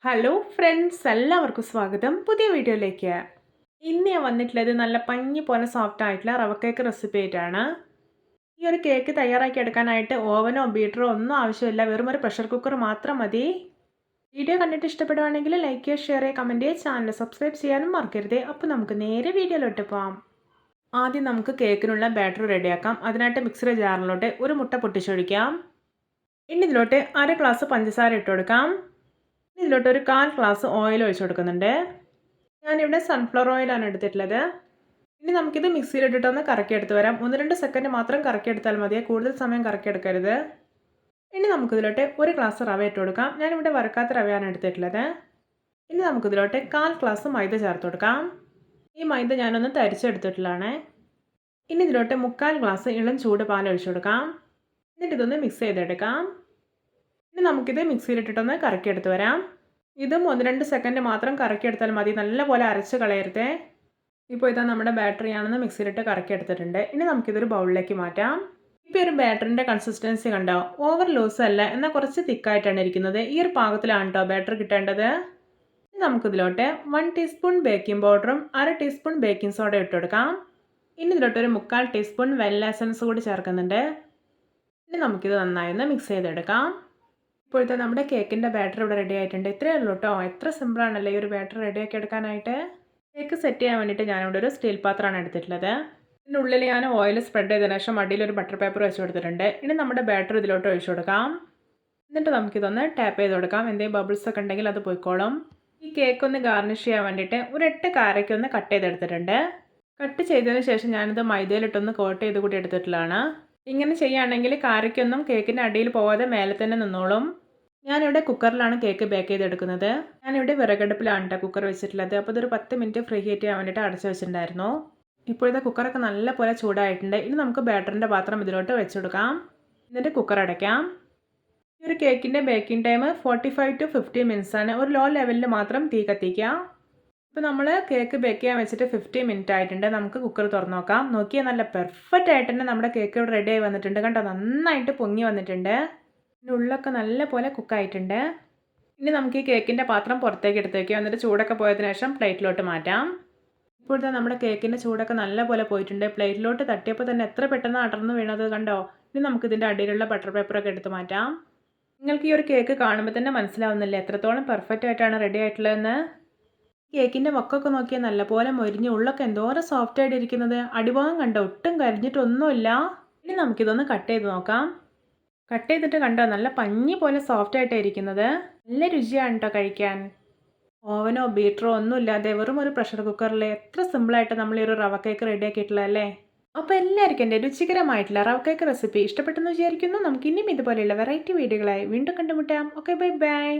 Hello friends, എല്ലാവർക്കും സ്വാഗതം പുതിയ വീഡിയോയിലേക്ക്. ഇന്ന് ഞാൻ വന്നിട്ടുള്ളത് നല്ല പഞ്ഞി പോലെ സോഫ്റ്റ് ആയിട്ടുള്ള റവ കേക്ക് റെസിപ്പി ആയിട്ടാണ്. ഈ ഒരു കേക്ക് തയ്യാറാക്കി എടുക്കാനായിട്ട് ഓവനോ ബീറ്ററോ ഒന്നും ആവശ്യമില്ല, വെറും ഒരു പ്രഷർ കുക്കർ മാത്രം മതി. വീഡിയോ കണ്ടിട്ട് ഇഷ്ടപ്പെടുവാണെങ്കിൽ ലൈക്ക് ചെയ്യുക, ഷെയർ ചെയ്യുക, കമൻറ്റ് ചെയ്യുക, ചാനൽ സബ്സ്ക്രൈബ് ചെയ്യാനും മറക്കരുത്. അപ്പോൾ നമുക്ക് നേരെ വീഡിയോയിലോട്ട് പോകാം. ആദ്യം നമുക്ക് കേക്കിനുള്ള ബാറ്റർ റെഡിയാക്കാം. അതിനായിട്ട് മിക്സിയുടെ ജാറിലോട്ട് ഒരു മുട്ട പൊട്ടിച്ചൊഴിക്കാം. ഇനി ഇതിലോട്ട് അര ഗ്ലാസ് പഞ്ചസാര ഇട്ട് കൊടുക്കാം. ഇതിലോട്ട് ഒരു 1/4 ഗ്ലാസ് ഓയിൽ ഒഴിച്ച് കൊടുക്കുന്നുണ്ട്. ഞാനിവിടെ സൺഫ്ലവർ ഓയിലാണ് എടുത്തിട്ടുള്ളത്. ഇനി നമുക്കിത് മിക്സിയിലിട്ടിട്ടൊന്ന് കറക്കിയെടുത്ത് വരാം. 1-2 സെക്കൻഡ് മാത്രം കറക്കിയെടുത്താൽ മതി, കൂടുതൽ സമയം കറക്കിയെടുക്കരുത്. ഇനി നമുക്കിതിലോട്ട് ഒരു ഗ്ലാസ് റവ ഇട്ട് കൊടുക്കാം. ഞാനിവിടെ വറുക്കാത്ത റവയാണ് എടുത്തിട്ടുള്ളത്. ഇനി നമുക്കിതിലോട്ട് 1/4 ഗ്ലാസ് മൈദ ചേർത്ത് കൊടുക്കാം. ഈ മൈദ ഞാനൊന്ന് തരിച്ചെടുത്തിട്ടുള്ളതാണ്. ഇനി ഇതിലോട്ട് 1/4 ഗ്ലാസ് ഇളം ചൂട് പാൽ ഒഴിച്ചു കൊടുക്കാം. എന്നിട്ട് ഇതൊന്ന് മിക്സ് ചെയ്തെടുക്കാം. ഇനി നമുക്കിത് മിക്സിയിലിട്ടിട്ടൊന്ന് കറക്കിയെടുത്ത് വരാം. ഇതും 1-2 സെക്കൻഡ് മാത്രം കറക്കിയെടുത്താൽ മതി, നല്ലപോലെ അരച്ച് കളയരുത്. ഇപ്പോൾ ഇതാ നമ്മുടെ ബാറ്ററിയാണെന്ന് മിക്സിയിലിട്ട് കറക്കിയെടുത്തിട്ടുണ്ട്. ഇനി നമുക്കിതൊരു ബൗളിലേക്ക് മാറ്റാം. ഇപ്പോൾ ഒരു ബാറ്ററിൻ്റെ കൺസിസ്റ്റൻസി കണ്ടോ, ഓവർ ലൂസ് അല്ല, എന്നാൽ കുറച്ച് തിക്കായിട്ടാണ് ഇരിക്കുന്നത്. ഈ ഒരു പാകത്തിലാണ് കേട്ടോ ബാറ്റർ കിട്ടേണ്ടത്. ഇനി നമുക്കിതിലോട്ട് 1 ടീസ്പൂൺ ബേക്കിംഗ് പൗഡറും 1/2 ടീസ്പൂൺ ബേക്കിംഗ് സോഡ ഇട്ട് കൊടുക്കാം. ഇനി ഇതിലോട്ട് ഒരു 1/4 ടീസ്പൂൺ വെനില എസൻസ് കൂടി ചേർക്കുന്നുണ്ട്. ഇനി നമുക്കിത് നന്നായി ഒന്ന് മിക്സ് ചെയ്തെടുക്കാം. ഇപ്പോഴത്തെ നമ്മുടെ കേക്കിൻ്റെ ബാറ്റർ ഇവിടെ റെഡി ആയിട്ടുണ്ട്. ഇത്രയേ ഉള്ളൂ കേട്ടോ. എത്ര സിമ്പിളാണല്ലേ ഈ ഒരു ബാറ്റർ റെഡിയാക്കി എടുക്കാനായിട്ട്. കേക്ക് സെറ്റ് ചെയ്യാൻ വേണ്ടിയിട്ട് ഞാനിവിടെ ഒരു സ്റ്റീൽ പാത്രമാണ് എടുത്തിട്ടുള്ളത്. ഇതിൻ്റെ ഉള്ളിൽ ഞാൻ ഓയിൽ സ്പ്രെഡ് ചെയ്തതിനു ശേഷം അടിയിൽ ഒരു ബട്ടർ പേപ്പർ വെച്ച് കൊടുത്തിട്ടുണ്ട്. ഇനി നമ്മുടെ ബാറ്റർ ഇതിലോട്ട് ഒഴിച്ചു കൊടുക്കാം. എന്നിട്ട് നമുക്കിതൊന്ന് ടാപ്പ് ചെയ്ത് കൊടുക്കാം. എന്തെങ്കിലും ബബിൾസ് ഒക്കെ ഉണ്ടെങ്കിൽ അത് പോയിക്കോളും. ഈ കേക്ക് ഒന്ന് ഗാർണിഷ് ചെയ്യാൻ വേണ്ടിയിട്ട് ഒരു 8 കാരയ്ക്ക് ഒന്ന് കട്ട് ചെയ്തെടുത്തിട്ടുണ്ട്. കട്ട് ചെയ്തതിന് ശേഷം ഞാനിത് മൈദയിലിട്ടൊന്ന് കോട്ട് ചെയ്ത് കൂടി എടുത്തിട്ടുള്ളതാണ്. ഇങ്ങനെ ചെയ്യുകയാണെങ്കിൽ കാരയ്ക്കൊന്നും കേക്കിൻ്റെ അടിയിൽ പോവാതെ മേലെ തന്നെ നിന്നോളും. ഞാനിവിടെ കുക്കറിലാണ് കേക്ക് ബേക്ക് ചെയ്തെടുക്കുന്നത്. ഞാനിവിടെ വിറകടുപ്പിലാണ് കേട്ടോ കുക്കർ വെച്ചിട്ടുള്ളത്. അപ്പോൾ ഇതൊരു 10 മിനിറ്റ് ഫ്രീ ഹീറ്റ് ചെയ്യാൻ വേണ്ടിയിട്ട് അടച്ചു വെച്ചിട്ടുണ്ടായിരുന്നു. ഇപ്പോഴത്തെ കുക്കറൊക്കെ നല്ല പോലെ ചൂടായിട്ടുണ്ട്. ഇനി നമുക്ക് ബാറ്ററിൻ്റെ പാത്രം ഇതിലോട്ട് വെച്ചെടുക്കാം. എന്നിട്ട് കുക്കർ അടയ്ക്കാം. ഈ ഒരു കേക്കിൻ്റെ ബേക്കിംഗ് ടൈം 45 to 50 മിനിറ്റ്സ് ആണ്. ഒരു ലോ ലെവലിൽ മാത്രം തീ കത്തിക്കാം. ഇപ്പോൾ നമ്മൾ കേക്ക് ബേക്ക് ചെയ്യാൻ വെച്ചിട്ട് 50 മിനിറ്റ് ആയിട്ടുണ്ട്. നമുക്ക് കുക്കർ തുറന്ന് നോക്കാം. നോക്കിയാൽ നല്ല പെർഫെക്റ്റ് ആയിട്ട് തന്നെ നമ്മുടെ കേക്ക് ഇവിടെ റെഡി ആയി വന്നിട്ടുണ്ട്. കണ്ടോ, നന്നായിട്ട് പൊങ്ങി വന്നിട്ടുണ്ട്. ഇതിൻ്റെ ഉള്ളൊക്കെ നല്ല പോലെ കുക്കായിട്ടുണ്ട്. ഇനി നമുക്ക് ഈ കേക്കിൻ്റെ പാത്രം പുറത്തേക്ക് എടുത്ത് വയ്ക്കാം. എന്നിട്ട് ചൂടൊക്കെ പോയതിനു ശേഷം പ്ലേറ്റിലോട്ട് മാറ്റാം. ഇപ്പോഴത്തെ നമ്മുടെ കേക്കിൻ്റെ ചൂടൊക്കെ നല്ല പോലെ പോയിട്ടുണ്ട്. പ്ലേറ്റിലോട്ട് തട്ടിയപ്പോൾ തന്നെ എത്ര പെട്ടെന്ന് അടർന്ന് വീണത് കണ്ടോ. ഇനി നമുക്കിതിൻ്റെ അടിയിലുള്ള ബട്ടർ പേപ്പറൊക്കെ എടുത്ത് മാറ്റാം. നിങ്ങൾക്ക് ഈ ഒരു കേക്ക് കാണുമ്പോൾ തന്നെ മനസ്സിലാവുന്നില്ല എത്രത്തോളം പെർഫെക്റ്റ് ആയിട്ടാണ് റെഡി ആയിട്ടുള്ളതെന്ന്. കേക്കിൻ്റെ വക്കൊക്കെ നോക്കിയാൽ നല്ലപോലെ മൊരിഞ്ഞ് ഉള്ളൊക്കെ എന്തോരം സോഫ്റ്റ് ആയിട്ട് ഇരിക്കുന്നത്. അടിഭാഗം കണ്ടോ, ഒട്ടും കരിഞ്ഞിട്ടൊന്നുമില്ല. ഇനി നമുക്കിതൊന്ന് കട്ട് ചെയ്ത് നോക്കാം. കട്ട് ചെയ്തിട്ട് കണ്ടോ, നല്ല പഞ്ഞി പോലെ സോഫ്റ്റ് ആയിട്ടാണ് ഇരിക്കുന്നത്. നല്ല രുചിയാണ് കേട്ടോ കഴിക്കാൻ. ഓവനോ ബീറ്ററോ ഒന്നും ഇല്ലാതെ വെറും ഒരു പ്രഷർ കുക്കറിൽ എത്ര സിമ്പിളായിട്ട് നമ്മൾ ഈ ഒരു റവ കേക്ക് റെഡിയാക്കിയിട്ടുള്ളതല്ലേ. അപ്പോൾ എല്ലാവർക്കും എൻ്റെ രുചികരമായിട്ടുള്ള റവ കേക്ക് റെസിപ്പി ഇഷ്ടപ്പെട്ടെന്ന് വിചാരിക്കുന്നു. നമുക്ക് ഇനിയും ഇതുപോലെയുള്ള വെറൈറ്റി വീഡിയോകളായി വീണ്ടും കണ്ടുമുട്ടാം. Okay, bye bye.